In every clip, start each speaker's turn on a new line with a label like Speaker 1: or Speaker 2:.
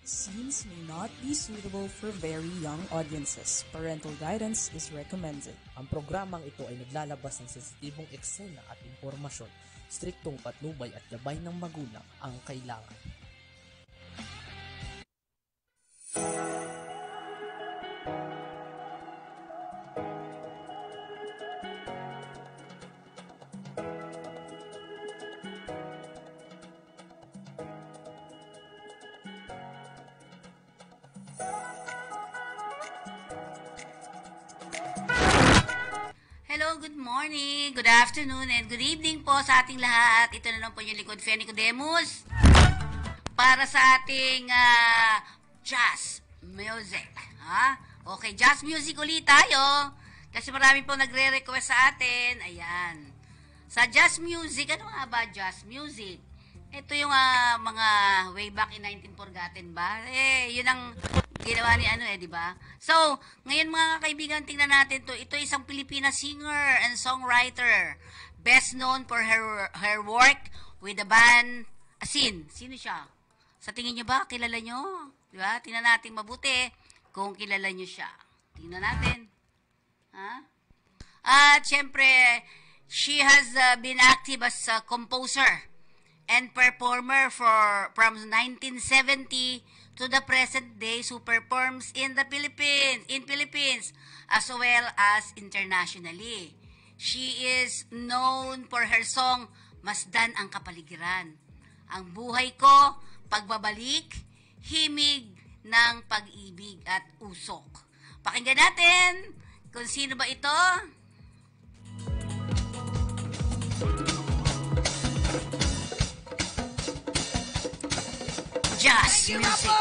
Speaker 1: Scenes may not be suitable for very young audiences. Parental guidance is recommended.
Speaker 2: Ang programang ito ay naglalabas ng sensitibong eksena at impormasyon. Striktong patnubay at gabay ng magulang ang kailangan.
Speaker 3: Hello, good morning, good afternoon, and good evening po sa ating lahat. Ito na lang po yung Likod Fe Nicodemus para sa ating jazz music. Ha? Okay, jazz music ulit tayo. Kasi marami po nagre-request sa atin. Ayan. Sa jazz music, ano nga ba jazz music? Ito yung mga way back in 1940 ba? Yun ang ginawa ni di ba? So, ngayon mga kaibigan, tingnan natin to. Ito isang Filipina singer and songwriter. Best known for her work with the band Asin. Sino siya? Sa tingin nyo ba? Kilala nyo? Di ba? Tingnan natin mabuti kung kilala nyo siya. Tingnan natin. Ha? At syempre, she has been active as a composer and performer from 1970 to the present day, who performs in the Philippines as well as internationally. She is known for her song Masdan ang Kapaligiran, Ang Buhay Ko, Pagbabalik, Himig ng Pag-ibig at Usok. Pakinggan natin kung sino ba ito. Jazz music.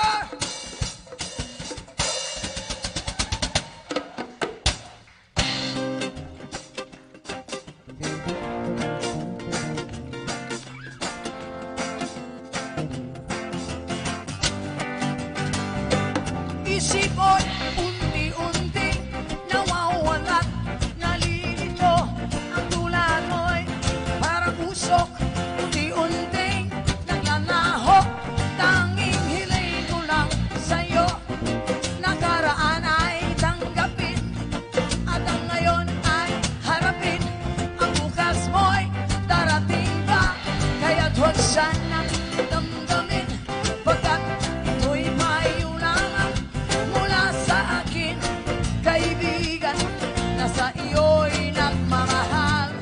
Speaker 4: Isip ko'y unti-unting nawawala, nalilito ang tulad mo'y parang usok, unti-unting naglalaho. Tanging hiling ko lang sa'yo, nakaraan ay tanggapin, at ang ngayon ay harapin. Ang bukas mo'y darating pa, kaya't huwag sanang damdamin, pagkat ito'y payo lamang mula sa akin. Kaibigan, nasa iyo'y nagmamahal.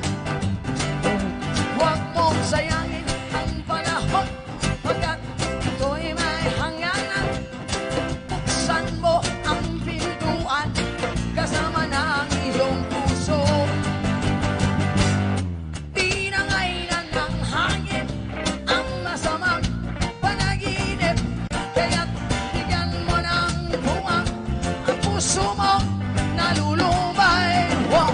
Speaker 4: Huwag mong sayangin ang panahon, pagkat ito'y may hangganan. Buksan mo ang pintuan, kasama ng iyong puso. Pinangainan ng hangin ang masamang panaginip, kaya't bigyan mo ng buwang ang puso mo nalulumbay. Wow!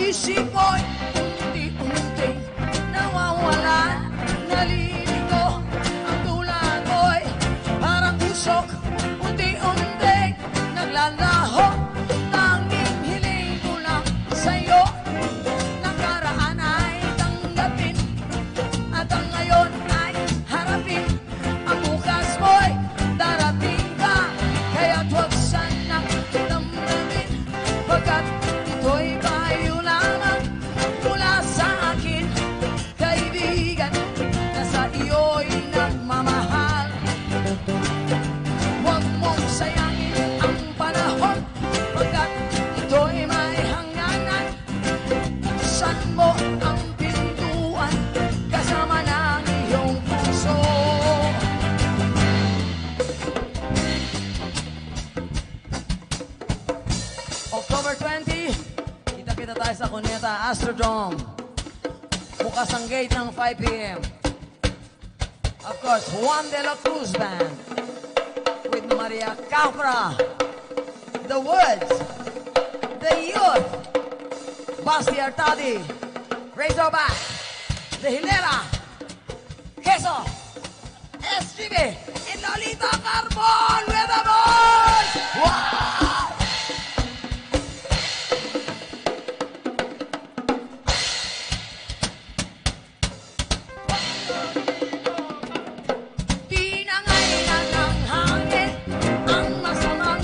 Speaker 4: Isip ko'y unti-unting nawawala, nalilito ang tulad mo'y parang usok, unti-unting naglalaho. Tanging hiling ko lang sa'yo, nakaraan ay tanggapin, at ang ngayon ay harapin. Ang bukas mo'y darating ka, kaya't huwag sanang damdamin, pagkat ito'y payo lamang mula sa akin. Kaibigan, nasa iyo'y nagmamahal. Huwag mong sayangin ang panahon, pagkat ito'y may hangganan. Buksan mo ang pintuan, kasama ng iyong puso. October 20, kita-kita tayo sa Cuneta Astrodome. Bukas ang gate ng 5 p.m. Of course, Juan de la Cruz Band with Maria Capra, the Woods, the Youth, Basti Artadi, Razorback, The Hilera, Queso, SGB, and Lolita Carbon with the boys! Wow! Pinangailan ng hangin ang masamang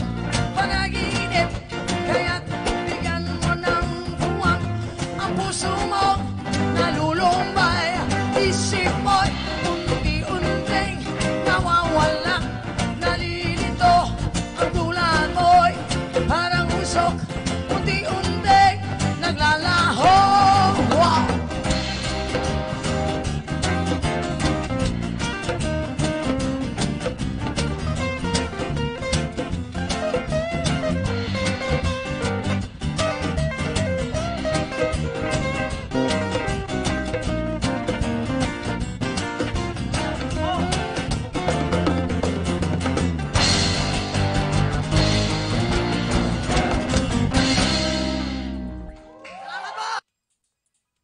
Speaker 4: panaginip, kaya't bigyan mo ng buwang ang puso mo nalulumbay. Isip mo'y unti-unting nawawala, nalilito ang tulad mo'y parang usok, unti-unting naglalaho. Wow!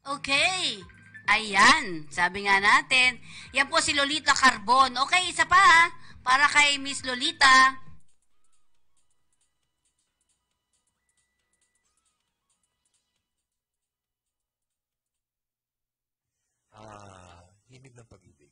Speaker 3: Okay. Ayan, sabi nga natin, yan po si Lolita Carbon. Okay, isa pa ha, para kay Miss Lolita.
Speaker 5: Himig ng pag-ibig.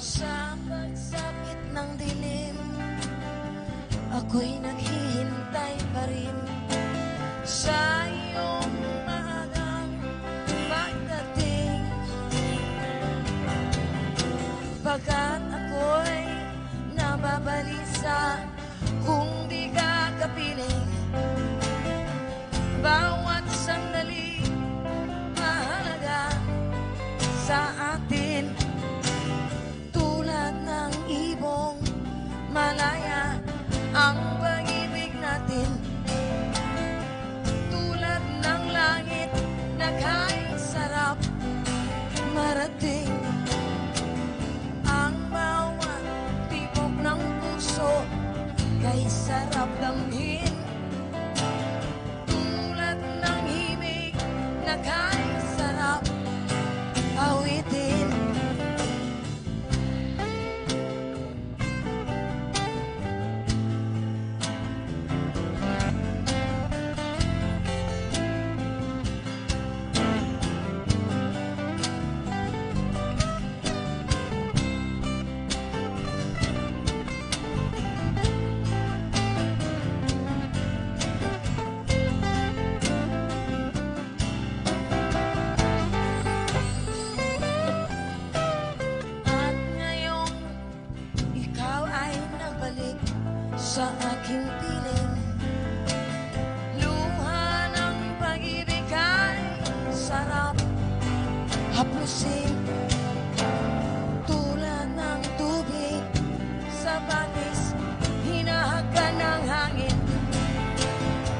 Speaker 6: Sa pagsapit ng dilim, ako'y naghihintay pa rin sa iyong maagang pagdating. Pagkat ako'y nababalisa kung di ka kapiling. Bawat sandali mahalaga sa atin. Tulad ng ibong malaya ang pag-ibig natin. Tulad ng langit na kahit sarap marating. Ang bawat tibok ng puso kay sarap damhin. Tulad ng himig na kahit sarap awitin. At ngayong ikaw ay nagbalik sa aking piling, luha ng pag-ibig ay sarap haplusin. Tulad ng tubig sa batis, hinahaga ng hangin.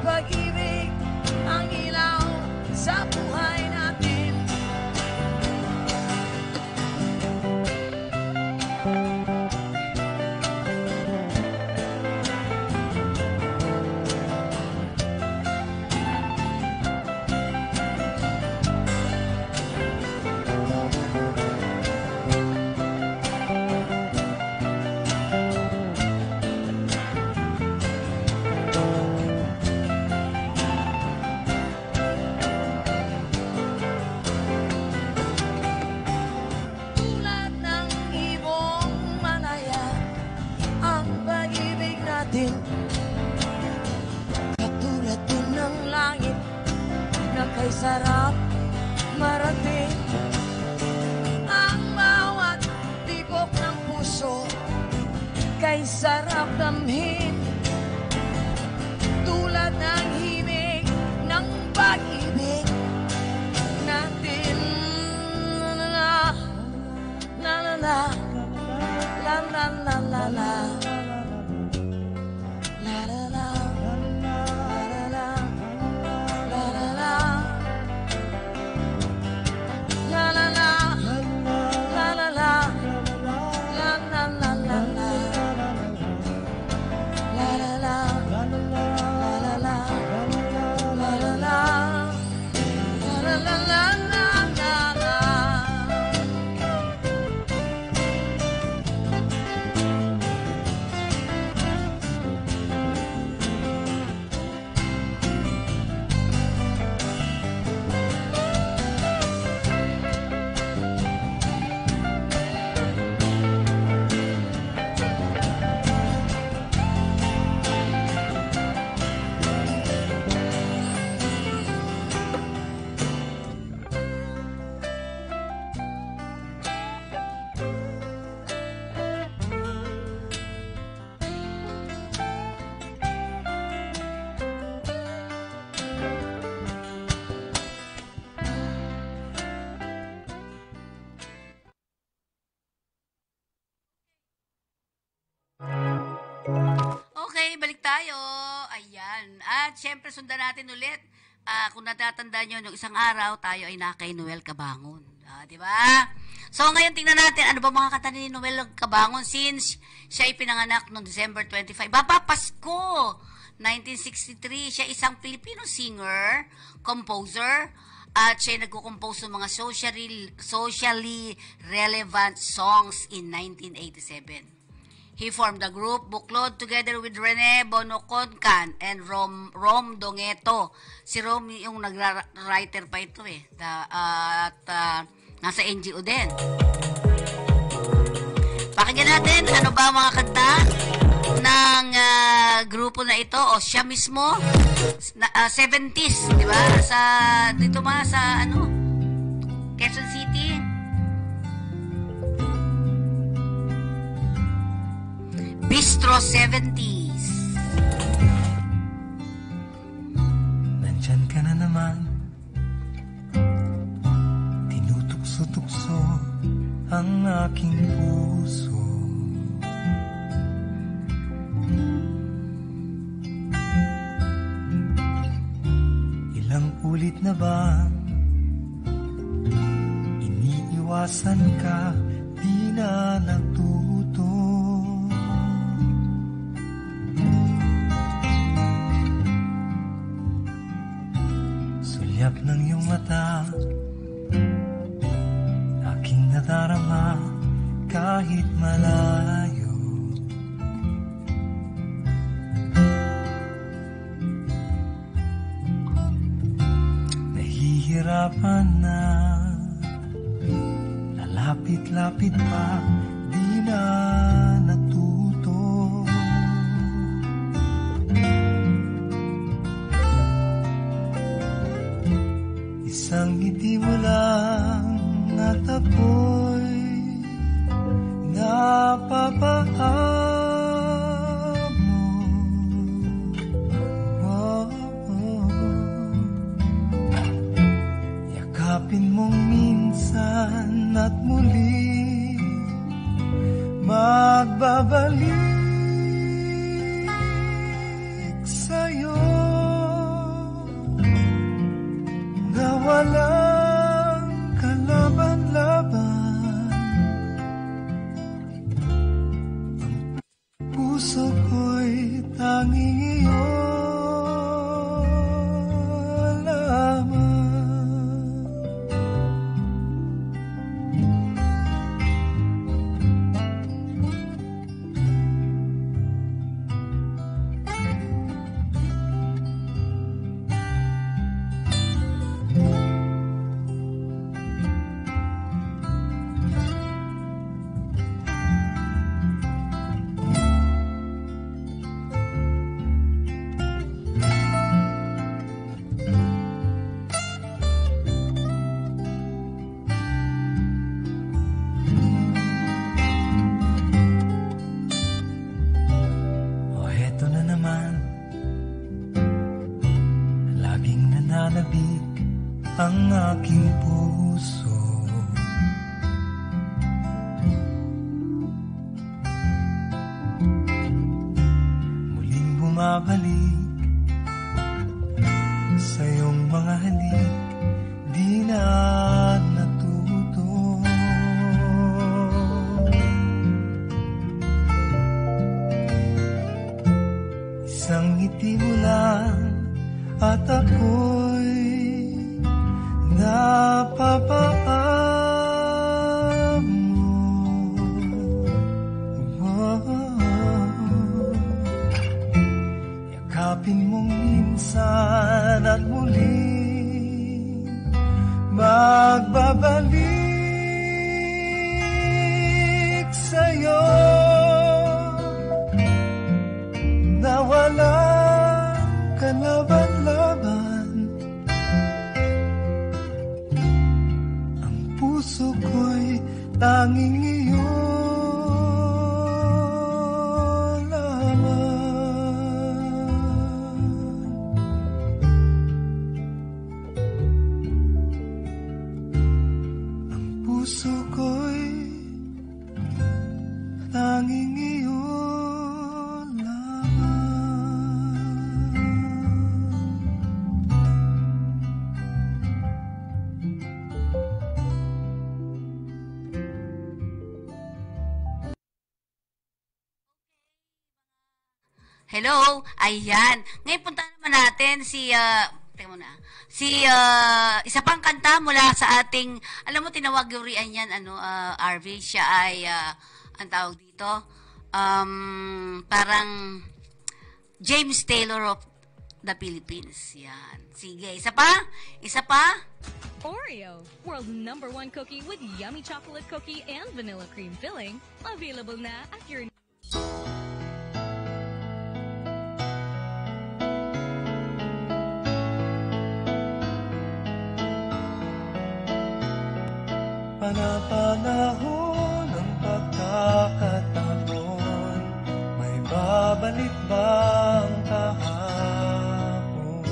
Speaker 6: Pag-ibig ang ilaw sa buhay natin. sarap marating ang bawat tibok ng puso, kay sarap damhin tulad ng himig ng pag-ibig natin. La la la la la la la la la la la
Speaker 3: Okay, balik tayo. Ayan. At syempre, sundan natin ulit. Kung natatandaan nyo, nung isang araw, tayo ay na kay Noel Cabangon. Di ba? So, ngayon tingnan natin, ano ba mga kanta ni Noel Cabangon since siya ay pinanganak noong December 25. Baba, Pasko! 1963. Siya isang Filipino singer, composer, at siya nagko-compose ng mga socially relevant songs in 1987. He formed the group Buklod together with Rene Bonoconcan and Rom Dongeto. Si Rom yung nag-writer pa ito eh. Nasa NGO din. Pakinggan natin ano ba mga kanta ng grupo na ito o siya mismo 70s, di ba? Dito sa Quezon City. Bistro 70s.
Speaker 5: Nandyan ka na naman, tinutukso-tukso ang aking puso. Ilang ulit na ba iniiwasan ka, di na natuto. Sulyap ng iyong mata, aking nadarama kahit malayo. Nahihirapan na, lalapit-lapit pa, di na natuto. Isang ngiti mo lang at ako'y napapaamo. Oh, oh. Yakapin mong minsan at muli magbabalik sa'yo na walang kalaban-laban. Ang puso ko'y tanging iyo lamang. aking puso. Muling bumabalik sa iyong mga halik, di na natuto. Isang ngiti mo lang at ako'y napapaam mo. Yakapin mong minsan at muling magbabalik sa'yo na walang kalaban-laban. Ang puso ko'y tanging iyo lamang. Ang puso ko'y tanging iyo lamang.
Speaker 3: Hello, ayan. Ngayon punta naman natin teka muna, isa pang kanta mula sa ating, alam mo, tinawag-urian yan, RV, siya ay, ang tawag dito, parang James Taylor of the Philippines. Yan. Sige, isa pa? Isa pa?
Speaker 7: Oreo, world's #1 cookie with yummy chocolate cookie and vanilla cream filling. Available na at your
Speaker 5: Panapanahon ng pagkakataon, may babalik bang kahapon?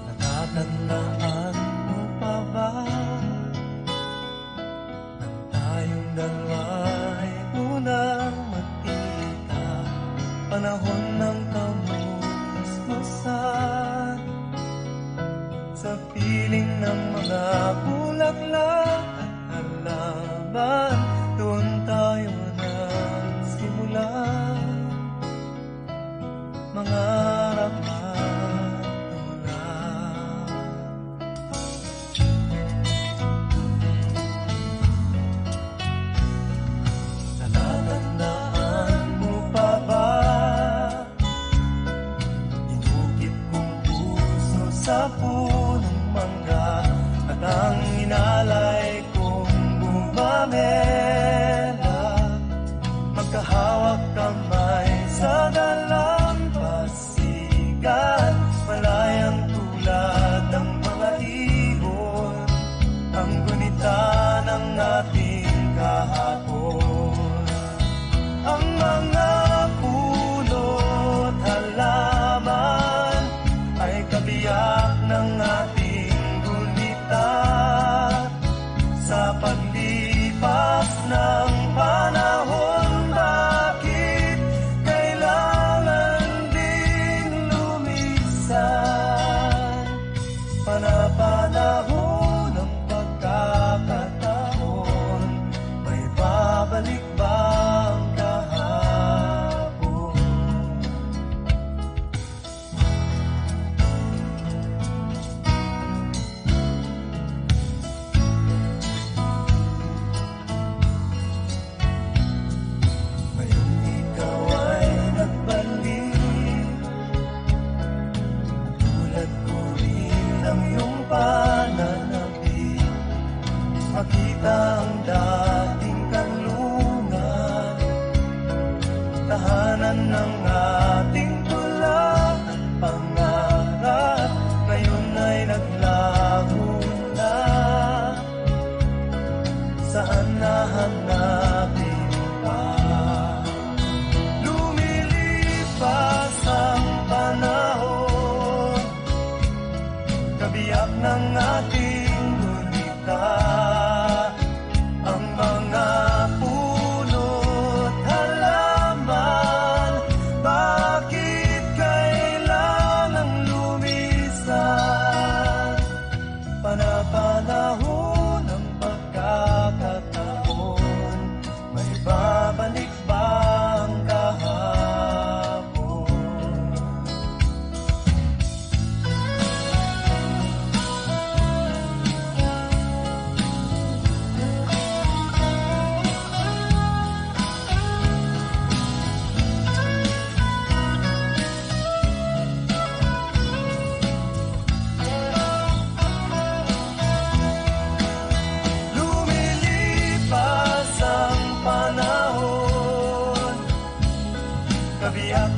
Speaker 5: Natatandaan mo pa ba nang tayong dalawa'y unang magkita? Panahon ng kamusmasan sa piling ng mga bulaklak at halaman, doon tayo nagsimula mangarap at tulad. Natatandaan mo pa ba inukit kong puso sa punong mangga at ang inalay kong bumamela, magkahawak kamay sa dalampasigan, malayang tulad ng mga ibon, ang gunita ng ating kahapon. Ang mga puno't halaman ay kabiyak ng ating gunita sa paglipas ng panahon. Bakit kailangan ding lumisan? Panapanahon ng pagkakataon, may babalik bang kahapon? Ngayon ikaw ay nagbalik, tulad ko rin ng iyong pananabik, makita ang dating kanlungan, tahanan ng ating tula at pangarap, ngayon ay naglaho na. Saan nahanapin pa? Lumilipad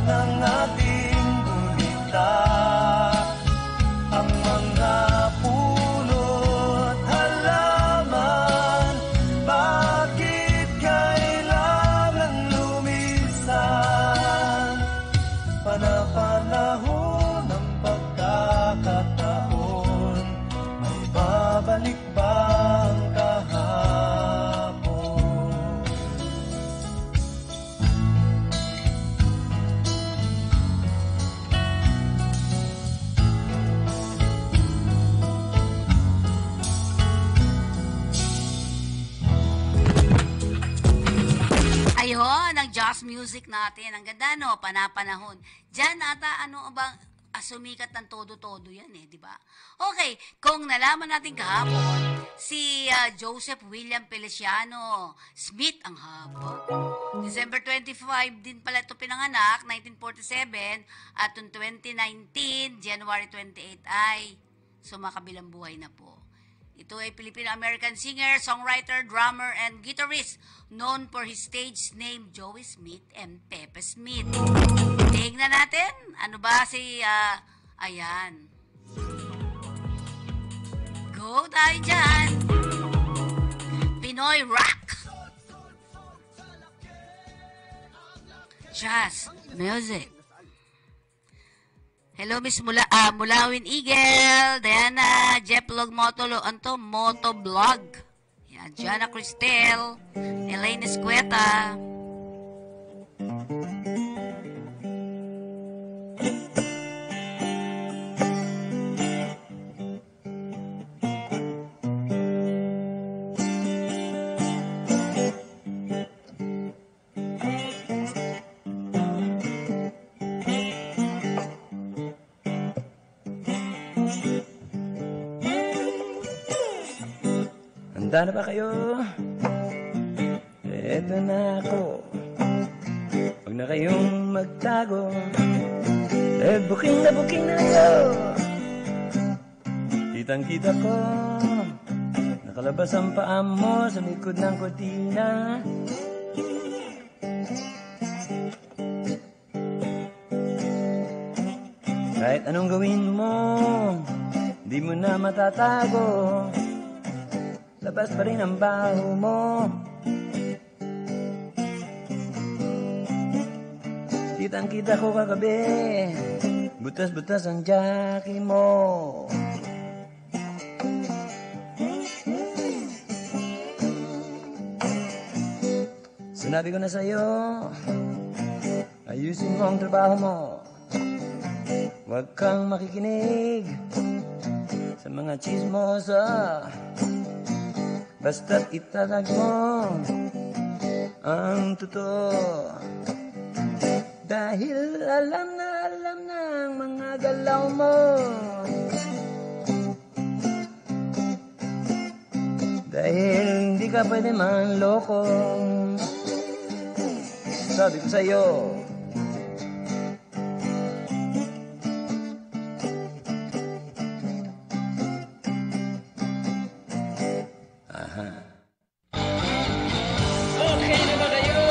Speaker 5: ng ating gulita. Ang mga puno't halaman, bakit kailangan lumisan? Panapanahon ng pagkakataon, may babalik ba ang kahapon?
Speaker 3: Ayun, ang jazz music natin. Ang ganda, no? Panapanahon. Diyan ata, ano bang sumikat ng todo-todo yan di ba? Okay, kung nalaman natin kahapon, si Joseph William Feliciano Smith ang hapon. December 25 din pala ito pinanganak, 1947, at 2019, January 28 ay sumakabilang buhay na po. Ito ay Filipino-American singer, songwriter, drummer, and guitarist known for his stage name Joey Smith and Pepe Smith. Tingnan natin, ano ba si, ayan. Go tayo dyan. Pinoy Rock. Jazz music. Hello, Miss Mulawin Eagle, Diana, Jeplog Motovlog. Yan, Jana Cristel, Elaine Escueta.
Speaker 5: Handa na ba kayo? Eto na ako. Huwag na kayong magtago. Booking na kayo. Kitang-kita ko, nakalabas ang paa mo sa likod ng kortina. Kahit anong gawin mo, di mo na matatago. Labas pa rin ang baho mo. Kitang-kita ko kagabi, butas-butas ang jackie mo. Sinabi ko na sa'yo, ayusin mo ang trabaho mo. Huwag kang makikinig sa mga chismosa. Basta't itatag mo ang totoo. Dahil alam na ang mga galaw mo. Dahil hindi ka pwede manloko. Sabi ko sa'yo,
Speaker 4: Okay na ba kayo?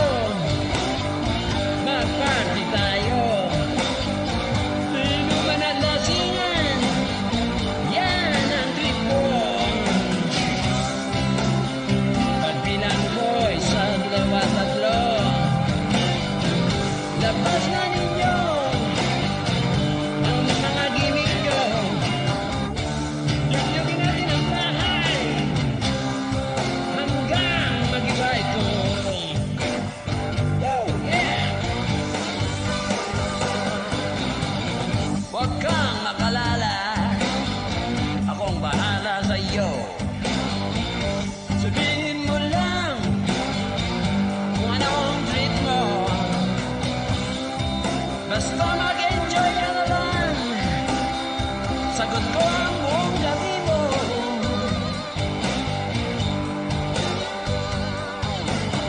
Speaker 4: Mag-party tayo. Sino ba naglasingan? Yan ang trip ko. Pagbilang ko, 1, 2, 3. Labas na ninyo ang mga gimmick ko. Yugyugin natin ang bahay hanggang mag-iba ito. Oh, yeah! Huwag kang makalala, akong bahala sa iyo. Sabihin mo lang kung anong treat mo. Basta mag-enjoy ka na lang, sagot ko ang buong gabi mo.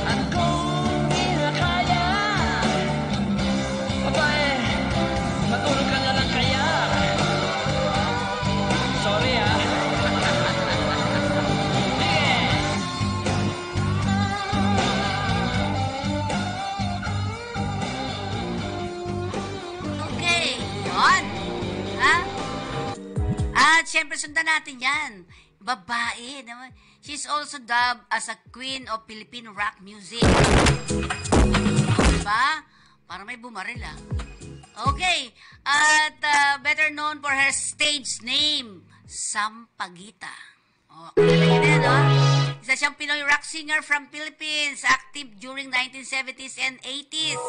Speaker 4: At kung di na kaya, abay, matulog ka na lang kaya. Sorry ah. Sige.
Speaker 3: ganon. Ha? At syempre sundan natin yan. Babae. Naman. She's also dubbed as a queen of Philippine rock music. Diba? Parang may bumaril ah. Okay. At better known for her stage name, Sampaguita. Okay, no? Isa siyang Pinoy rock singer from Philippines, active during 1970s and 80s.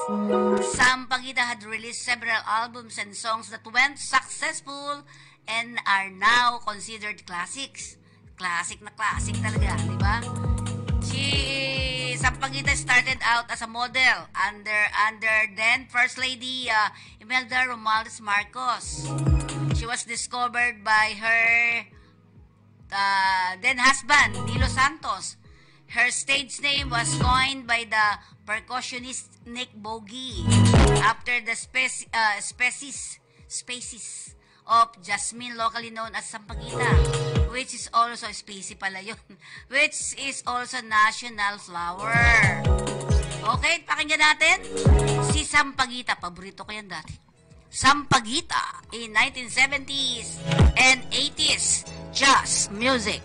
Speaker 3: Sampaguita had released several albums and songs that went successful and are now considered classics. Classic na classic talaga, di ba? Sampaguita started out as a model under then First Lady Imelda Romales Marcos. She was discovered by her then husband, Nilo Santos. Her stage name was coined by the percussionist Nick Bogie after the species of jasmine, locally known as Sampaguita, which is also species pala yun, which is also national flower. Okay, pakinggan natin si Sampaguita. Paborito ko yan dati. Sampaguita in 1970s and 80s jazz music.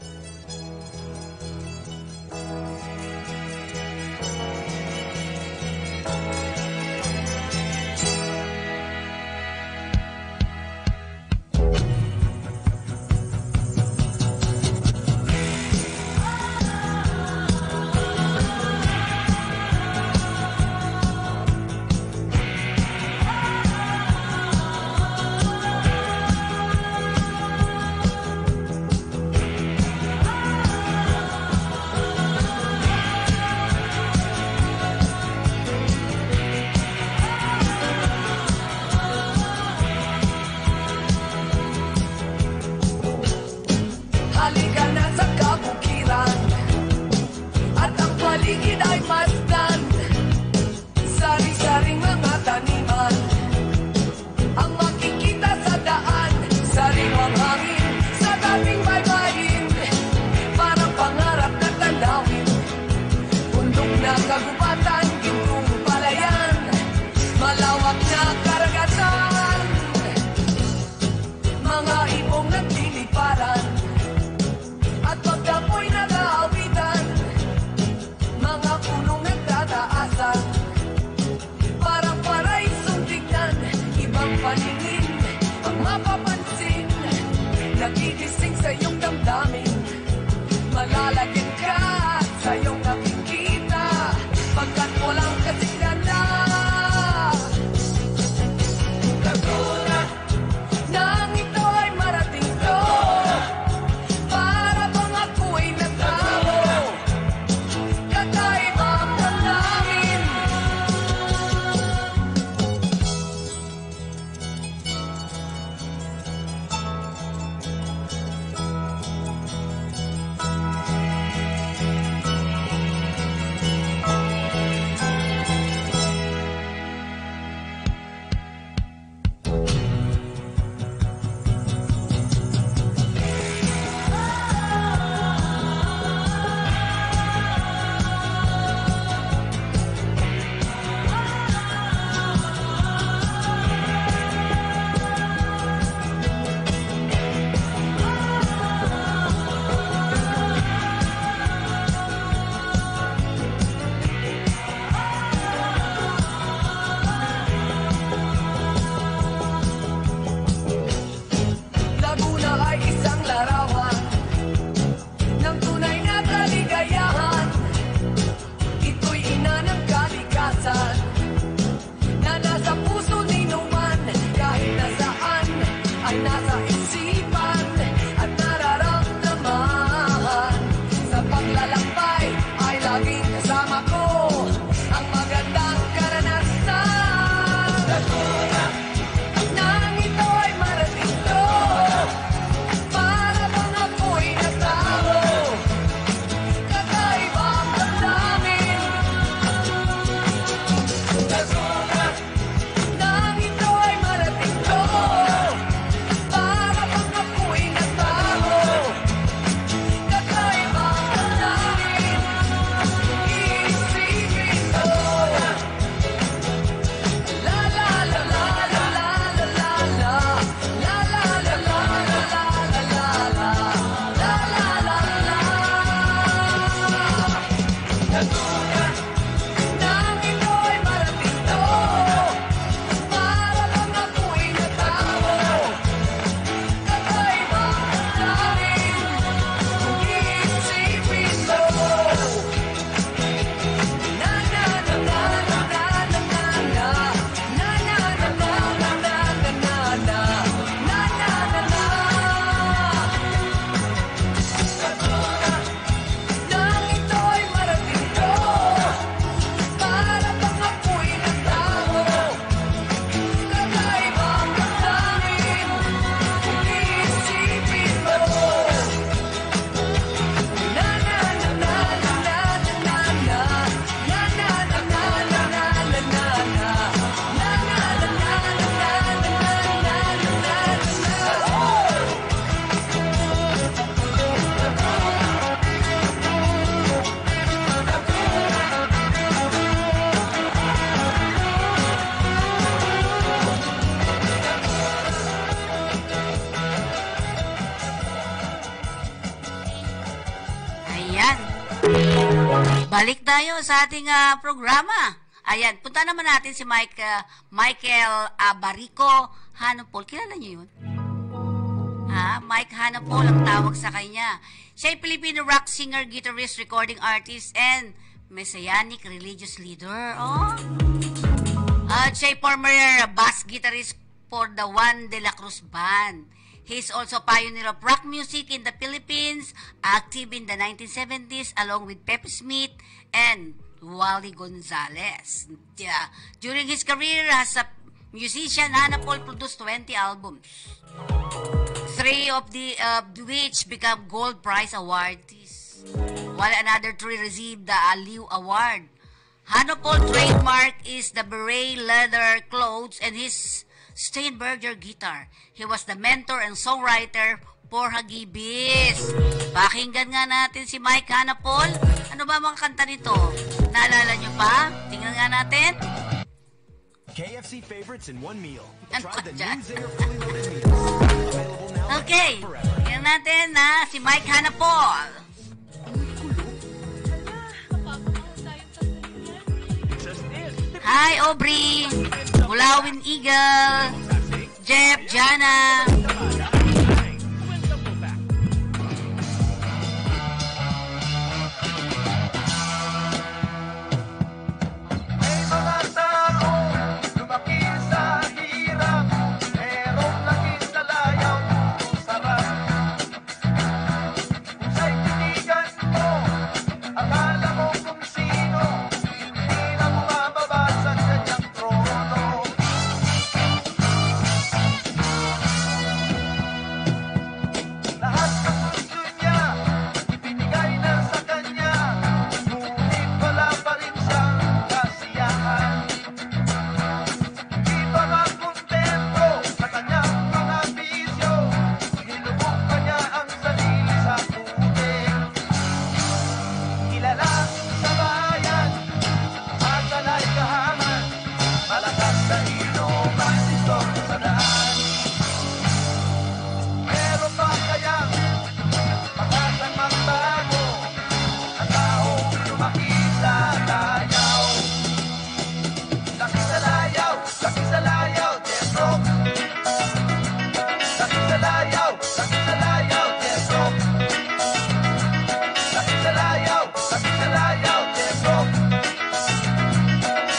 Speaker 3: Balik tayo sa ating programa. Ayan, punta naman natin si Michael Barico Hanapol. Kilala niyo yun? Mike Hanapol ang tawag sa kanya. Siya ay Filipino rock singer, guitarist, recording artist, and messianic religious leader. At siya ay former bass guitarist for the Juan de la Cruz Band. He is also pioneer of rock music in the Philippines, active in the 1970s along with Pepe Smith and Wally Gonzalez. Yeah. During his career as a musician, Hanapol produced 20 albums, 3 of which became Gold Prize awardees, while another 3 received the Aliw Award. Hanapol trademark is the beret leather clothes and his Steinberger guitar. He was the mentor and songwriter for Hagibis. Pakinggan nga natin si Mike Hanapol. Ano ba mga kanta nito? Naalala nyo pa? Tingnan nga natin.
Speaker 8: KFC favorites in one meal.
Speaker 3: Ano
Speaker 8: Try the
Speaker 3: dyan?
Speaker 8: new Zinger fully loaded meals. Available now
Speaker 3: Okay.
Speaker 8: and forever.
Speaker 3: Tingnan natin na si Mike Hanapol. Hi, Aubrey. Mulawin Eagle. Jeff, Jana.
Speaker 6: May mga tao lumaki sa hirap, merong laging nalayaw sarap. Kung sa'y tinigan mo, akala mo kung sino, hindi na bumababa sa kanyang trono. Lahat ng gusto niya, ibinigay na sa kanya, ngunit wala pa rin siyang kasiyahan. Di ba nga kontento sa kanyang mga bisyo, nilubog pa niya ang sarili sa putik. Kilala sa bayan, masalay kahaman, malakas na inuman dito sa daan. Pero pa kayang pag-asang magbago ang taong lumaki sa layaw. Laki sa layaw, laki sa layaw, Jeff Rock. Laki sa layaw, laki sa layaw, Jeff Rock. Laki sa layaw, laki sa layaw, Jeff Rock.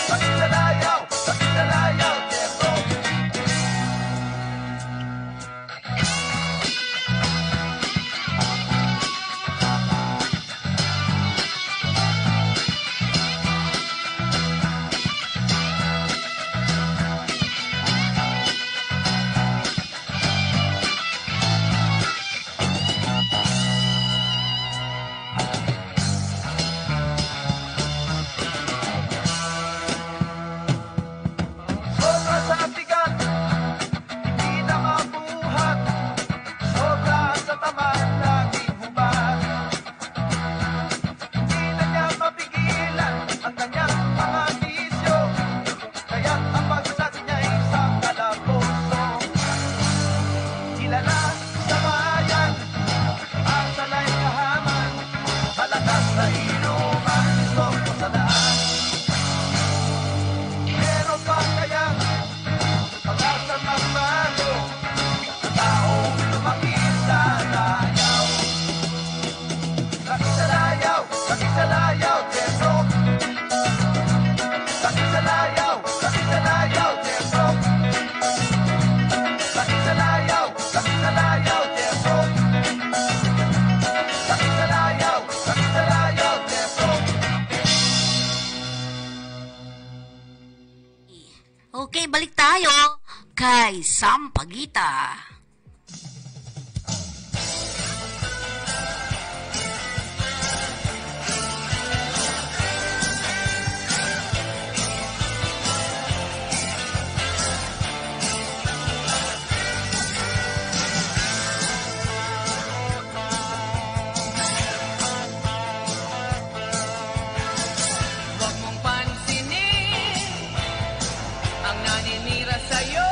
Speaker 6: Laki sa layaw, laki sa layaw, Jeff Rock. Sobra sa bigat, hindi na mabuhat. Sobra sa tamad, laging hubad. Hindi na niya mapigilan ang kanyang mga bisyo, kaya't ang bagsak niya'y sa kalaboso. Kilala sa bayan, masalay kahaman, malakas na inuman, gusto sa daan. Meron pa kayang pag-asang magbago sa taong lumaki sa layaw. Laki sa layaw, laki sa layaw, Jeff Rock. Laki sa layaw, laki sa layaw, Jeff Rock. Laki sa layaw, laki sa layaw, Jeff Rock. Laki sa layaw, laki sa layaw, Jeff Rock.
Speaker 3: Okay, balik tayo kay Sampaguita.
Speaker 6: Huwag mong pansinin ang naninira sa'yo.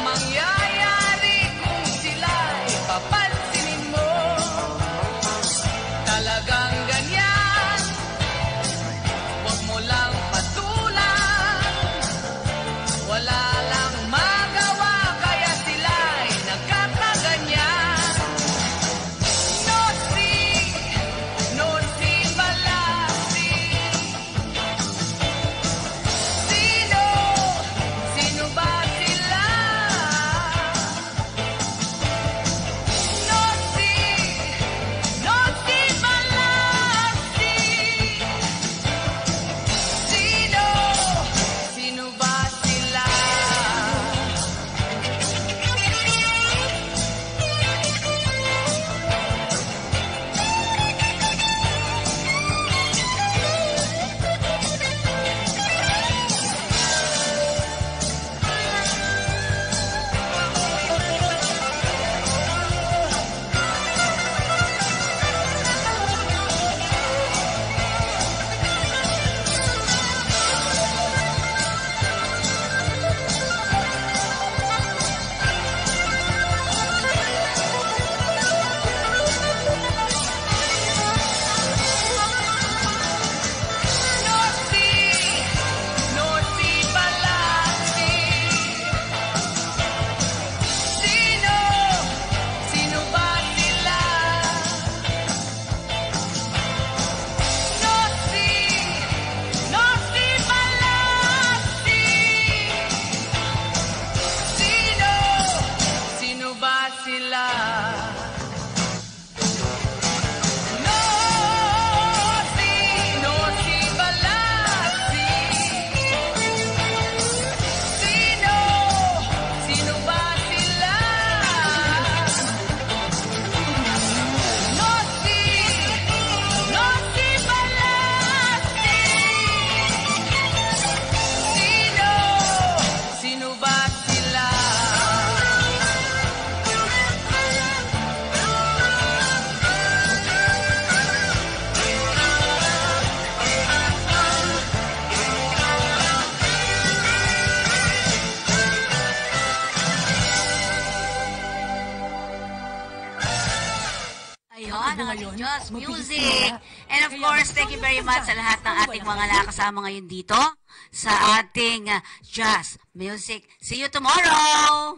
Speaker 4: mangyayari kung sila'y papansinin mo? Talagang ganyan, huwag mo lang patulan. Wala lang magawa kaya sila'y nagkakaganyan. Nosy Balasi. Sino ba sila? Nosy Balasi. Sino ba sila? Nosy Balasi. Sino ba sila? Nosy Balasi. Sino ba sila? Nosy Balasi. Sino ba sila? Nosy Balasi. Sino ba sila?
Speaker 3: Ayun, ang ating Diyos Music. And of course, thank you very much sa lahat ng ating mga nakasama ngayon dito sa ating Just Music. See you tomorrow!